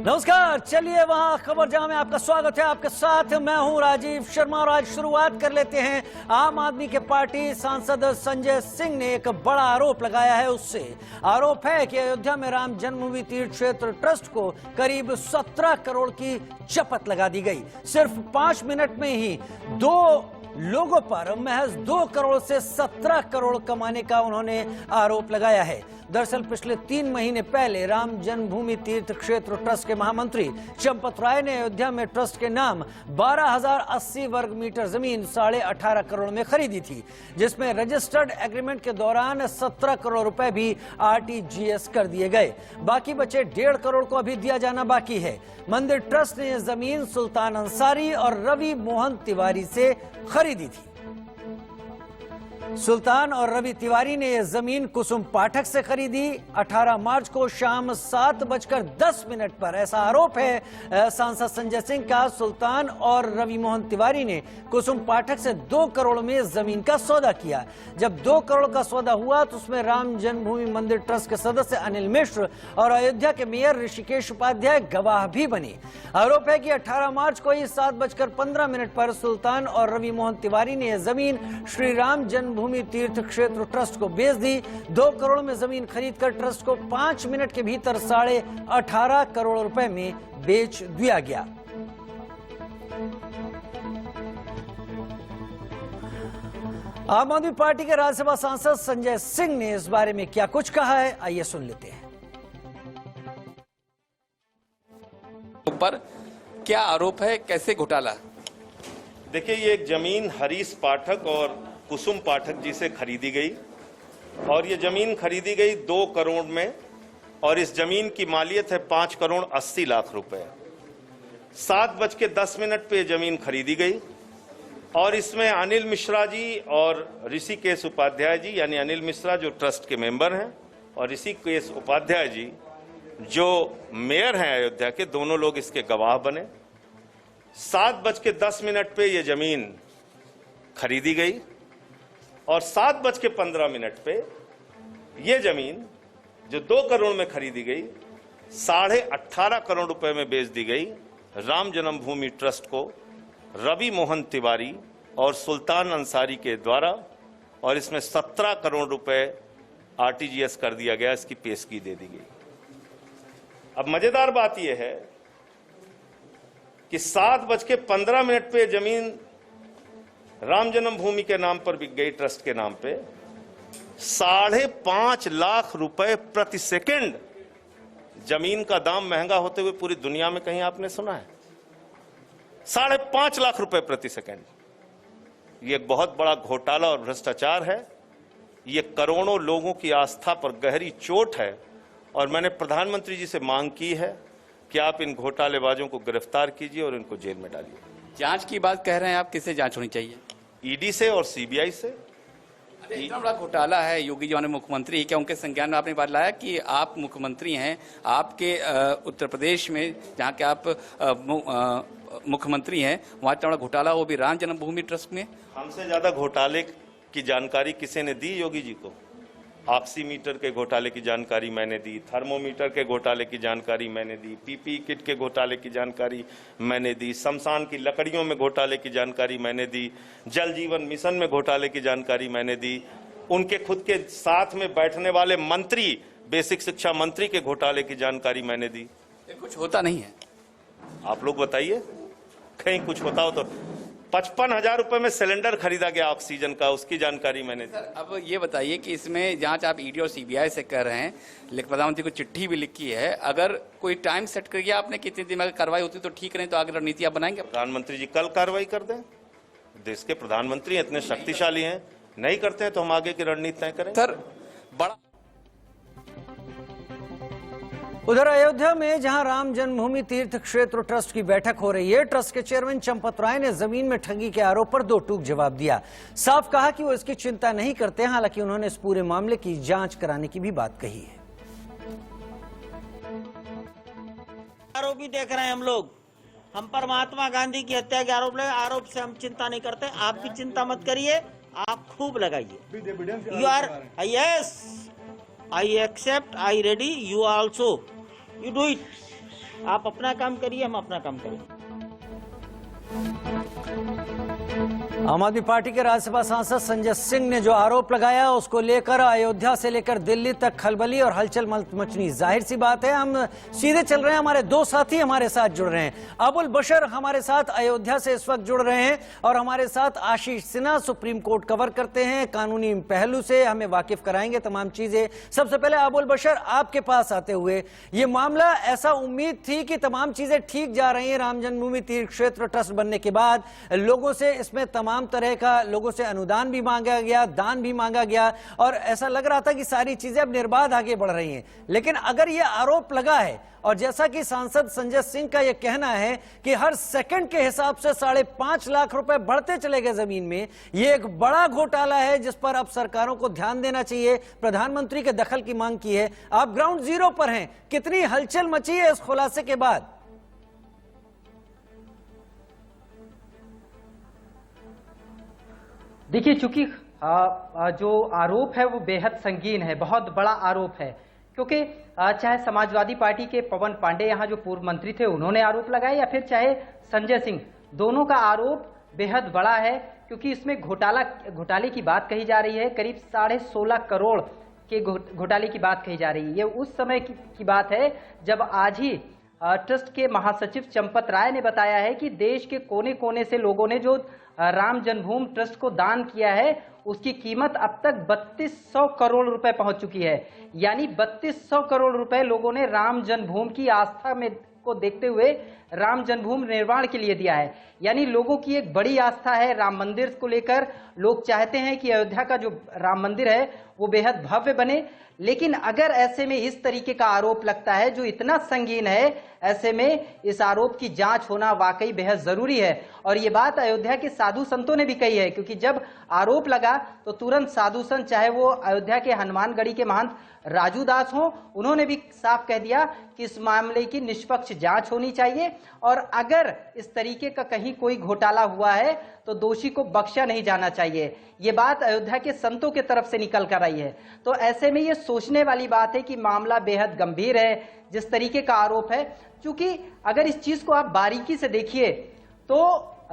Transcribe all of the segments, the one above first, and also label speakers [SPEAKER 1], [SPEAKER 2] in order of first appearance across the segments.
[SPEAKER 1] नमस्कार, चलिए वहां खबर जहां में आपका स्वागत है। आपके साथ मैं हूं राजीव शर्मा और आज शुरुआत कर लेते हैं। आम आदमी के पार्टी सांसद संजय सिंह ने एक बड़ा आरोप लगाया है। उससे आरोप है कि अयोध्या में राम जन्मभूमि तीर्थ क्षेत्र ट्रस्ट को करीब 17 करोड़ की शपथ लगा दी गई। सिर्फ 5 मिनट में ही 2 लोगों पर महज 2 करोड़ से 17 करोड़ कमाने का उन्होंने आरोप लगाया है। दरअसल पिछले 3 महीने पहले राम जन्मभूमि तीर्थ क्षेत्र ट्रस्ट के महामंत्री चंपत राय ने अयोध्या में ट्रस्ट के नाम 12,080 वर्ग मीटर जमीन 18.5 करोड़ में खरीदी थी, जिसमें रजिस्टर्ड एग्रीमेंट के दौरान 17 करोड़ रुपए भी RTGS कर दिए गए। बाकी बचे 1.5 करोड़ को अभी दिया जाना बाकी है। मंदिर ट्रस्ट ने जमीन सुल्तान अंसारी और रवि मोहन तिवारी से खरीदी थी। सुल्तान और रवि तिवारी ने यह जमीन कुसुम पाठक से खरीदी 18 मार्च को शाम 7:10 पर। ऐसा आरोप है सांसद संजय सिंह का। सुल्तान और रवि मोहन तिवारी ने कुसुम पाठक से 2 करोड़ में जमीन का सौदा किया। जब 2 करोड़ का सौदा हुआ तो उसमें राम जन्मभूमि मंदिर ट्रस्ट के सदस्य अनिल मिश्र और अयोध्या के मेयर ऋषिकेश उपाध्याय गवाह भी बने। आरोप है कि 18 मार्च को ही 7:15 पर सुल्तान और रवि मोहन तिवारी ने यह जमीन श्री राम जन्मभूमि तीर्थ क्षेत्र ट्रस्ट को बेच दी। 2 करोड़ में जमीन खरीदकर ट्रस्ट को 5 मिनट के भीतर 18.5 करोड़ रुपए में बेच दिया गया। आम आदमी पार्टी के राज्यसभा सांसद संजय सिंह ने इस बारे में क्या कुछ कहा है, आइए सुन लेते हैं।
[SPEAKER 2] पर क्या आरोप है, कैसे घोटाला?
[SPEAKER 3] देखिए, ये एक जमीन हरीश पाठक और कुसुम पाठक जी से खरीदी गई और ये जमीन खरीदी गई 2 करोड़ में और इस जमीन की मालियत है 5 करोड़ 80 लाख रुपए। 7:10 पे जमीन खरीदी गई और इसमें अनिल मिश्रा जी और ऋषिकेश उपाध्याय जी, यानी अनिल मिश्रा जो ट्रस्ट के मेंबर हैं और ऋषिकेश उपाध्याय जी जो मेयर हैं अयोध्या के, दोनों लोग इसके गवाह बने। 7:10 पे ये जमीन खरीदी गई और 7:15 पे ये जमीन जो 2 करोड़ में खरीदी गई 18.5 करोड़ रुपए में बेच दी गई राम जन्मभूमि ट्रस्ट को रवि मोहन तिवारी और सुल्तान अंसारी के द्वारा, और इसमें 17 करोड़ रुपए RTGS कर दिया गया। इसकी पेशगी दे दी गई। अब मजेदार बात यह है कि 7:15 पे जमीन राम जन्मभूमि के नाम पर बिक गई, ट्रस्ट के नाम पे 5.5 लाख रुपए प्रति सेकंड। जमीन का दाम महंगा होते हुए पूरी दुनिया में कहीं आपने सुना है? 5.5 लाख रुपए प्रति सेकंड। ये एक बहुत बड़ा घोटाला और भ्रष्टाचार है। ये करोड़ों लोगों की आस्था पर गहरी चोट है और मैंने प्रधानमंत्री जी से मांग की है कि आप इन घोटालेबाजों को गिरफ्तार कीजिए और इनको जेल में डालिए।
[SPEAKER 2] जांच की बात कह रहे हैं आप, किससे जांच होनी चाहिए?
[SPEAKER 3] ED से और CBI से।
[SPEAKER 2] इतना बड़ा घोटाला है, योगी जी माननीय मुख्यमंत्री, क्या उनके संज्ञान में आपने बात लाया कि आप मुख्यमंत्री हैं, आपके उत्तर प्रदेश में जहाँ के आप मुख्यमंत्री हैं, वहाँ इतना बड़ा घोटाला, वो भी राम जन्मभूमि ट्रस्ट में? हमसे
[SPEAKER 3] ज्यादा घोटाले की जानकारी किसी ने दी योगी जी को? ऑक्सीमीटर के घोटाले की जानकारी मैंने दी, थर्मोमीटर के घोटाले की जानकारी मैंने दी, PPE किट के घोटाले की जानकारी मैंने दी, शमशान की लकड़ियों में घोटाले की जानकारी मैंने दी, जल जीवन मिशन में घोटाले की जानकारी मैंने दी, उनके खुद के साथ में बैठने वाले मंत्री, बेसिक शिक्षा मंत्री के घोटाले की जानकारी मैंने दी।
[SPEAKER 2] कुछ होता नहीं है?
[SPEAKER 3] आप लोग बताइए, कहीं कुछ होता हो तो। 55,000 रुपए में सिलेंडर खरीदा गया ऑक्सीजन का, उसकी जानकारी मैंने दी।
[SPEAKER 2] अब ये बताइए कि इसमें जांच आप ED और CBI से कर रहे हैं, लेकिन प्रधानमंत्री को चिट्ठी भी लिखी है। अगर कोई टाइम सेट कर गया आपने, कितनी दिन में कार्रवाई होती तो ठीक, नहीं तो आगे रणनीति आप बनाएंगे?
[SPEAKER 3] प्रधानमंत्री जी कल कार्रवाई कर दें। देश के प्रधानमंत्री इतने शक्तिशाली हैं, नहीं करते हैं तो हम आगे की रणनीति तय करें।
[SPEAKER 2] सर, बड़ा
[SPEAKER 1] उधर अयोध्या में जहां राम जन्मभूमि तीर्थ क्षेत्र ट्रस्ट की बैठक हो रही है, ट्रस्ट के चेयरमैन चंपत राय ने जमीन में ठगी के आरोप पर 2 टूक जवाब दिया। साफ कहा कि वो इसकी चिंता नहीं करते, हालांकि उन्होंने इस पूरे मामले की जांच कराने की भी बात कही है।
[SPEAKER 4] आरोप भी देख रहे हैं हम पर महात्मा गांधी की हत्या के आरोप से हम चिंता नहीं करते। आप भी चिंता मत करिए, आप खूब लगाइए। You are yes, I accept, I ready, you also, you do it. आप अपना काम करिए, हम अपना काम करेंगे।
[SPEAKER 1] आम आदमी पार्टी के राज्यसभा सांसद संजय सिंह ने जो आरोप लगाया उसको लेकर अयोध्या से लेकर दिल्ली तक खलबली और हलचल मचनी। जाहिर सी बात है, हम सीधे चल रहे हैं। हमारे दो साथी हमारे साथ जुड़ रहे हैं। अबुल बशर हमारे साथ अयोध्या से इस वक्त जुड़ रहे हैं और हमारे साथ आशीष सिन्हा सुप्रीम कोर्ट कवर करते हैं, कानूनी पहलू से हमें वाकिफ कराएंगे तमाम चीजें। सबसे पहले अबुल बशर, आपके पास आते हुए, ये मामला ऐसा उम्मीद थी कि तमाम चीजें ठीक जा रही हैं। राम जन्मभूमि तीर्थ क्षेत्र ट्रस्ट बनने के बाद लोगों से इसमें तमाम तरह का लोगों से अनुदान भी मांगा गया, दान भी मांगा गया और ऐसा लग रहा था कि सारी चीजें अब निर्बाध आगे बढ़ रही हैं। लेकिन अगर यह आरोप लगा है और जैसा कि सांसद संजय सिंह का यह कहना है कि हर सेकंड के हिसाब से 5.5 लाख रुपए बढ़ते चले गए जमीन में, यह एक बड़ा घोटाला है जिस पर अब सरकारों को ध्यान देना चाहिए। प्रधानमंत्री के दखल की मांग की है। आप ग्राउंड जीरो पर हैं, कितनी हलचल मची है इस खुलासे के बाद?
[SPEAKER 5] देखिए, चूंकि जो आरोप है वो बेहद संगीन है, बहुत बड़ा आरोप है, क्योंकि चाहे समाजवादी पार्टी के पवन पांडे यहाँ जो पूर्व मंत्री थे उन्होंने आरोप लगाया या फिर चाहे संजय सिंह, दोनों का आरोप बेहद बड़ा है। क्योंकि इसमें घोटाले की बात कही जा रही है, करीब 16.5 करोड़ के घोटाले की बात कही जा रही है। ये उस समय की बात है जब आज ही ट्रस्ट के महासचिव चंपत राय ने बताया है कि देश के कोने कोने से लोगों ने जो राम जन्मभूमि ट्रस्ट को दान किया है उसकी कीमत अब तक 3200 करोड़ रुपए पहुंच चुकी है। यानी 3200 करोड़ रुपए लोगों ने राम जन्मभूमि की आस्था में को देखते हुए राम जन्मभूमि निर्माण के लिए दिया है। यानी लोगों की एक बड़ी आस्था है राम मंदिर को लेकर। लोग चाहते हैं कि अयोध्या का जो राम मंदिर है वो बेहद भव्य बने। लेकिन अगर ऐसे में इस तरीके का आरोप लगता है जो इतना संगीन है, ऐसे में इस आरोप की जांच होना वाकई बेहद जरूरी है। और ये बात अयोध्या के साधु संतों ने भी कही है, क्योंकि जब आरोप लगा तो तुरंत साधु संत, चाहे वो अयोध्या के हनुमानगढ़ी के महंत राजू दास हों, उन्होंने भी साफ कह दिया कि इस मामले की निष्पक्ष जांच होनी चाहिए और अगर इस तरीके का कहीं कोई घोटाला हुआ है तो दोषी को बख्शा नहीं जाना चाहिए। ये बात अयोध्या के संतों के तरफ से निकल कर आई है। तो ऐसे में ये सोचने वाली बात है कि मामला बेहद गंभीर है जिस तरीके का आरोप है। क्योंकि अगर इस चीज को आप बारीकी से देखिए तो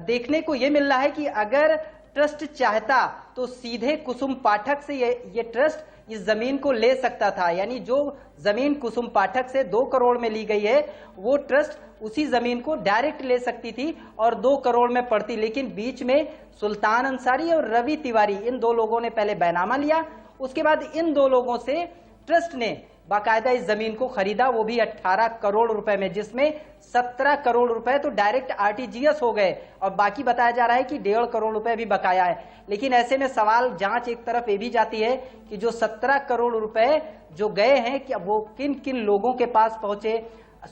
[SPEAKER 5] देखने को ये मिल रहा है कि अगर ट्रस्ट चाहता तो सीधे कुसुम पाठक से ये ट्रस्ट इस जमीन को ले सकता था। यानी जो जमीन कुसुम पाठक से 2 करोड़ में ली गई है वो ट्रस्ट उसी जमीन को डायरेक्ट ले सकती थी और 2 करोड़ में पड़ती। लेकिन बीच में सुल्तान अंसारी और रवि तिवारी, इन 2 लोगों ने पहले बैनामा लिया, उसके बाद इन 2 लोगों से ट्रस्ट ने बाकायदा इस जमीन को खरीदा, वो भी 18 करोड़ रुपए में, जिसमें 17 करोड़ रुपए तो डायरेक्ट आरटीजीएस हो गए और बाकी बताया जा रहा है कि 1.5 करोड़ रुपए भी बकाया है। लेकिन ऐसे में सवाल, जांच एक तरफ ये भी जाती है कि जो 17 करोड़ रुपए जो गए हैं कि वो किन किन लोगों के पास पहुंचे,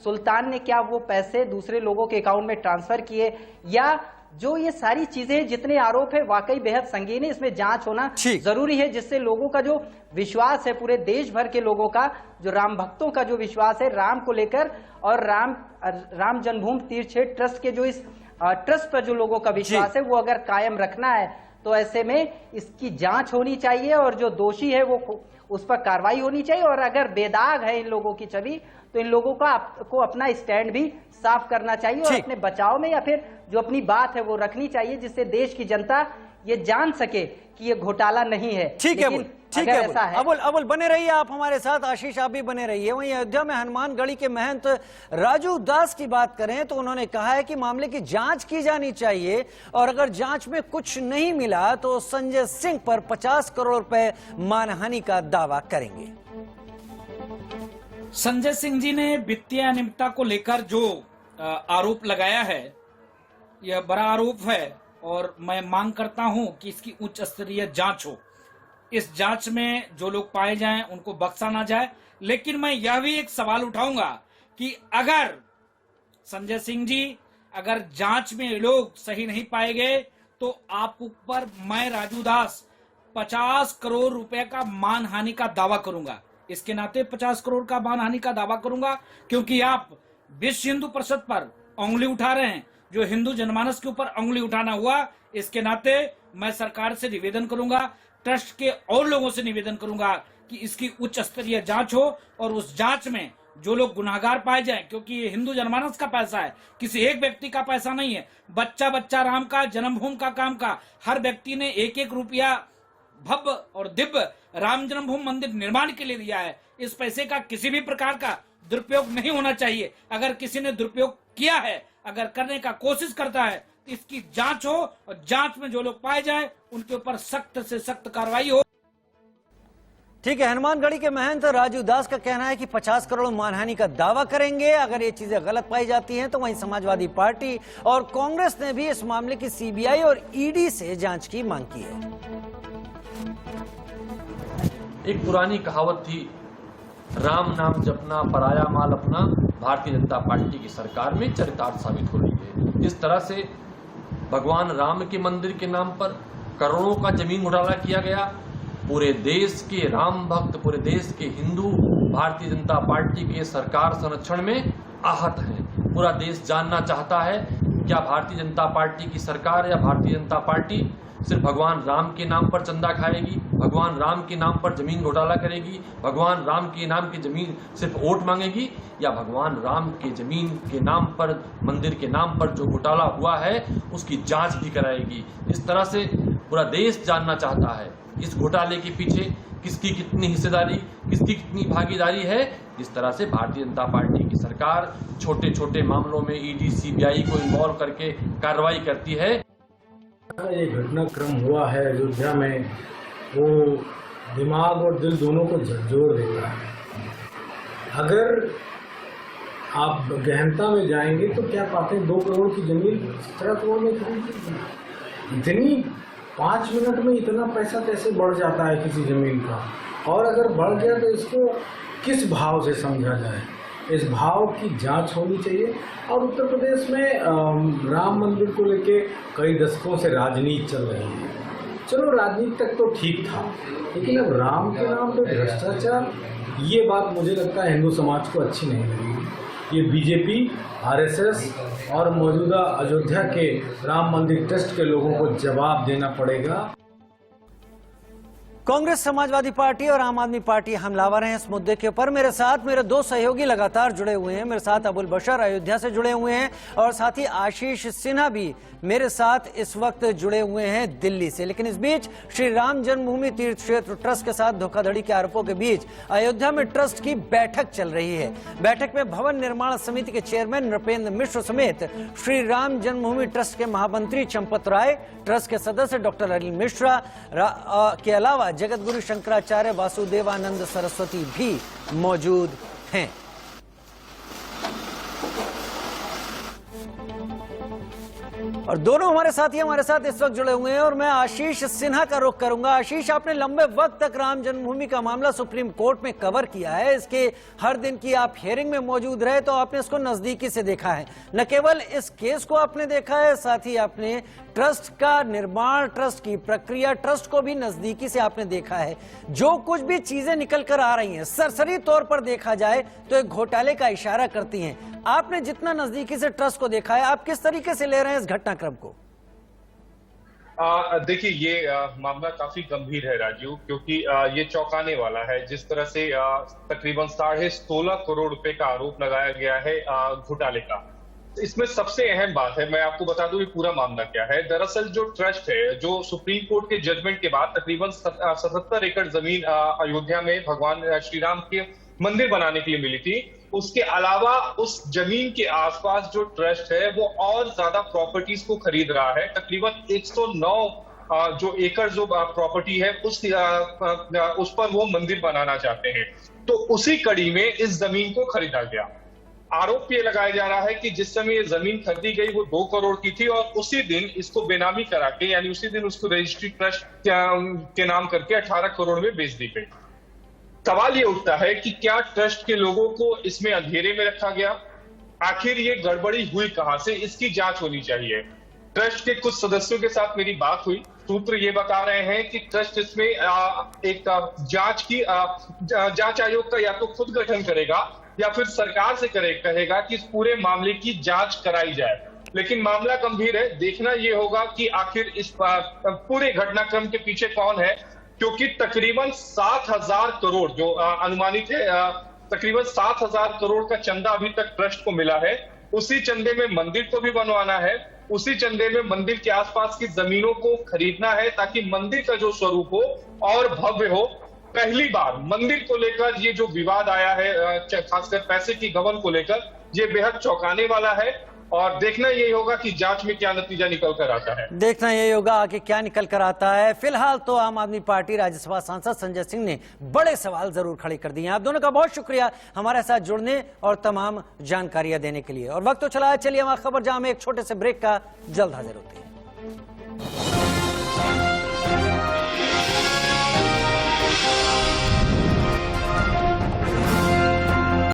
[SPEAKER 5] सुल्तान ने क्या वो पैसे दूसरे लोगों के अकाउंट में ट्रांसफर किए, या जो ये सारी चीजें जितने आरोप है वाकई बेहद संगीन है, इसमें जांच होना जरूरी है, जिससे लोगों का जो विश्वास है, पूरे देश भर के लोगों का, जो राम भक्तों का जो विश्वास है राम को लेकर और राम जन्मभूमि तीर्थ क्षेत्र ट्रस्ट के जो इस ट्रस्ट पर जो लोगों का विश्वास है वो अगर कायम रखना है तो ऐसे में इसकी जांच होनी चाहिए और जो दोषी है वो उस पर कार्रवाई होनी चाहिए। और अगर बेदाग है इन लोगों की छवि तो इन लोगों को अपना स्टैंड भी साफ करना चाहिए और अपने बचाव में या फिर जो अपनी बात है वो रखनी चाहिए, जिससे देश की जनता ये जान सके कि ये घोटाला नहीं है।
[SPEAKER 1] ठीक है, ऐसा है। अबुल बने रहिए आप हमारे साथ, आशीष आप भी बने रहिए। वहीं अयोध्या में हनुमानगढ़ी के महंत राजू दास की बात करें तो उन्होंने कहा है कि मामले की जांच की जानी चाहिए और अगर जांच में कुछ नहीं मिला तो संजय सिंह पर 50 करोड़ रुपए मानहानि का दावा करेंगे।
[SPEAKER 6] संजय सिंह जी ने वित्तीय अनियमितता को लेकर जो आरोप लगाया है यह बड़ा आरोप है और मैं मांग करता हूं कि इसकी उच्च स्तरीय जांच हो। इस जांच में जो लोग पाए जाएं उनको बख्शा ना जाए। लेकिन मैं यह भी एक सवाल उठाऊंगा कि अगर संजय सिंह जी, अगर जांच में लोग सही नहीं पाए गए तो आप ऊपर मैं राजू दास 50 करोड़ रुपए का मानहानि का दावा करूंगा। इसके नाते 50 करोड़ का मानहानि का दावा करूंगा क्योंकि आप विश्व हिंदू परिषद पर उंगली उठा रहे हैं। जो हिंदू जनमानस के ऊपर उंगली उठाना हुआ, इसके नाते मैं सरकार से निवेदन करूंगा, ट्रस्ट के और लोगों से निवेदन करूंगा कि इसकी उच्च स्तरीय जांच हो और उस जांच में जो लोग गुनाहगार पाए जाएं, क्योंकि ये हिंदू जनमानस का पैसा है, किसी एक व्यक्ति का पैसा नहीं है। बच्चा बच्चा राम का, जन्मभूमि का काम का, हर व्यक्ति ने एक एक रुपया भव्य और दिव्य राम जन्मभूमि मंदिर निर्माण के लिए दिया है। इस पैसे का किसी भी प्रकार का दुरुपयोग नहीं होना चाहिए। अगर किसी ने दुरुपयोग किया है, अगर करने का कोशिश करता है, तो इसकी जांच हो और जांच में जो लोग पाए जाए उनके ऊपर सख्त से सख्त कार्रवाई हो।
[SPEAKER 1] ठीक है, हनुमानगढ़ी के महंत राजू दास का कहना है कि 50 करोड़ मानहानि का दावा करेंगे। अगर ये चीजें गलत पाई जाती हैं तो वहीं समाजवादी पार्टी और कांग्रेस ने भी इस मामले की सीबीआई और ईडी से जांच की मांग की है।
[SPEAKER 7] एक पुरानी कहावत थी, राम नाम जपना पराया माल अपना, भारतीय जनता पार्टी की सरकार में चरितार्थ साबित हो रही है। इस तरह से भगवान राम के मंदिर के नाम पर करोड़ों का जमीन घोटाला किया गया। पूरे देश के राम भक्त, पूरे देश के हिंदू भारतीय जनता पार्टी के सरकार संरक्षण में आहत हैं। पूरा देश जानना चाहता है क्या भारतीय जनता पार्टी की सरकार या भारतीय जनता पार्टी सिर्फ भगवान राम के नाम पर चंदा खाएगी, भगवान राम के नाम पर जमीन घोटाला करेगी, भगवान राम के नाम की जमीन सिर्फ वोट मांगेगी, या भगवान राम के जमीन के नाम पर, मंदिर के नाम पर जो घोटाला हुआ है उसकी जांच भी कराएगी। इस तरह से पूरा देश जानना चाहता है इस घोटाले के पीछे किसकी कितनी हिस्सेदारी, किसकी कितनी भागीदारी है। जिस तरह से भारतीय जनता पार्टी की सरकार छोटे छोटे मामलों में ईडी सीबीआई को इन्वॉल्व करके कार्रवाई करती है।
[SPEAKER 8] ये घटनाक्रम हुआ है अयोध्या में, वो दिमाग और दिल दोनों को झकझोर देता है। अगर आप गहनता में जाएंगे तो क्या पाते हैं, 2 करोड़ की जमीन 17 करोड़ में खरीदी। इतनी 5 मिनट में इतना पैसा कैसे बढ़ जाता है किसी जमीन का, और अगर बढ़ गया तो इसको किस भाव से समझा जाए, इस भाव की जांच होनी चाहिए। और उत्तर प्रदेश में राम मंदिर को लेके कई दशकों से राजनीति चल रही है। चलो राजनीति तक तो ठीक था, लेकिन अब राम के नाम पे भ्रष्टाचार, ये बात मुझे लगता है हिंदू समाज को अच्छी नहीं लगेगी। ये बीजेपी, आरएसएस और मौजूदा अयोध्या के राम मंदिर ट्रस्ट के लोगों को जवाब देना पड़ेगा।
[SPEAKER 1] कांग्रेस, समाजवादी पार्टी और आम आदमी पार्टी हमलावर हैं इस मुद्दे के ऊपर। मेरे साथ मेरे 2 सहयोगी लगातार जुड़े हुए हैं। मेरे साथ अबुल बशर अयोध्या से जुड़े हुए हैं और साथ ही आशीष सिन्हा भी मेरे साथ इस वक्त जुड़े हुए हैं दिल्ली से। लेकिन इस बीच श्री राम जन्मभूमि तीर्थ क्षेत्र ट्रस्ट के साथ धोखाधड़ी के आरोपों के बीच अयोध्या में ट्रस्ट की बैठक चल रही है। बैठक में भवन निर्माण समिति के चेयरमैन नृपेंद्र मिश्र समेत श्री राम जन्मभूमि ट्रस्ट के महामंत्री चंपत राय, ट्रस्ट के सदस्य डॉक्टर अनिल मिश्रा के अलावा जगतगुरु शंकराचार्य वासुदेवानंद सरस्वती भी मौजूद हैं। और दोनों हमारे साथी हमारे साथ इस वक्त जुड़े हुए हैं और मैं आशीष सिन्हा का रुख करूंगा। आशीष, आपने लंबे वक्त तक राम जन्मभूमि का मामला सुप्रीम कोर्ट में कवर किया है। इसके हर दिन की आप हियरिंग में मौजूद रहे तो आपने इसको नजदीकी से देखा है। न केवल इस केस को आपने देखा है, साथ ही आपने ट्रस्ट का निर्माण, ट्रस्ट की प्रक्रिया, ट्रस्ट को भी नजदीकी से आपने देखा है। जो कुछ भी चीजें निकल कर आ रही हैं सरसरी तौर पर देखा जाए तो एक घोटाले का इशारा करती हैं। आपने जितना नजदीकी से ट्रस्ट को देखा है, आप किस तरीके से ले रहे हैं इस घटनाक्रम को?
[SPEAKER 9] देखिए, ये मामला काफी गंभीर है राजीव, क्योंकि ये चौंकाने वाला है। जिस तरह से तकरीबन 16.5 करोड़ रुपए का आरोप लगाया गया है घोटाले का। इसमें सबसे अहम बात है, मैं आपको बता दूं ये पूरा मामला क्या है। दरअसल जो ट्रस्ट है, जो सुप्रीम कोर्ट के जजमेंट के बाद तकरीबन 77 एकड़ जमीन अयोध्या में भगवान श्री राम के मंदिर बनाने के लिए मिली थी, उसके अलावा उस जमीन के आसपास जो ट्रस्ट है वो और ज्यादा प्रॉपर्टीज को खरीद रहा है। तकरीबन 109 जो एकड़ जो प्रॉपर्टी है उस पर वो मंदिर बनाना चाहते हैं। तो उसी कड़ी में इस जमीन को खरीदा गया। आरोप ये लगाया जा रहा है कि जिस समय ये जमीन खरीदी गई वो 2 करोड़ की थी और उसी दिन इसको बेनामी करा के, यानी उसी दिन उसको रजिस्ट्री ट्रस्ट के नाम करके 18 करोड़ में बेच दी गई। सवाल ये उठता है कि क्या ट्रस्ट के लोगों को इसमें अंधेरे में रखा गया? आखिर ये गड़बड़ी हुई कहां से? इसकी जांच होनी चाहिए। ट्रस्ट के कुछ सदस्यों के साथ मेरी बात हुई, सूत्र ये बता रहे हैं कि ट्रस्ट इसमें एक जांच आयोग का या तो खुद गठन करेगा या फिर सरकार से कहेगा कि इस पूरे मामले की जांच कराई जाए। लेकिन मामला गंभीर है। देखना यह होगा कि आखिर इस पूरे घटनाक्रम के पीछे कौन है, क्योंकि तकरीबन 7,000 करोड़ जो अनुमानित है तकरीबन 7,000 करोड़ का चंदा अभी तक ट्रस्ट को मिला है। उसी चंदे में मंदिर को भी बनवाना है, उसी चंदे में मंदिर के आसपास की जमीनों को खरीदना है ताकि मंदिर का जो स्वरूप हो और भव्य हो। पहली बार मंदिर को लेकर ये जो विवाद आया है, खासकर पैसे की गबन को लेकर, ये बेहद चौंकाने वाला है और देखना यही होगा कि जांच में क्या नतीजा निकल कर आता है।
[SPEAKER 1] देखना यही होगा कि क्या निकल कर आता है। फिलहाल तो आम आदमी पार्टी राज्यसभा सांसद संजय सिंह ने बड़े सवाल जरूर खड़े कर दिए हैं। आप दोनों का बहुत शुक्रिया हमारे साथ जुड़ने और तमाम जानकारियां देने के लिए। और वक्त तो चला है, चलिए हमारा खबर जहां में एक छोटे से ब्रेक का जल्द हाजिर होते हैं।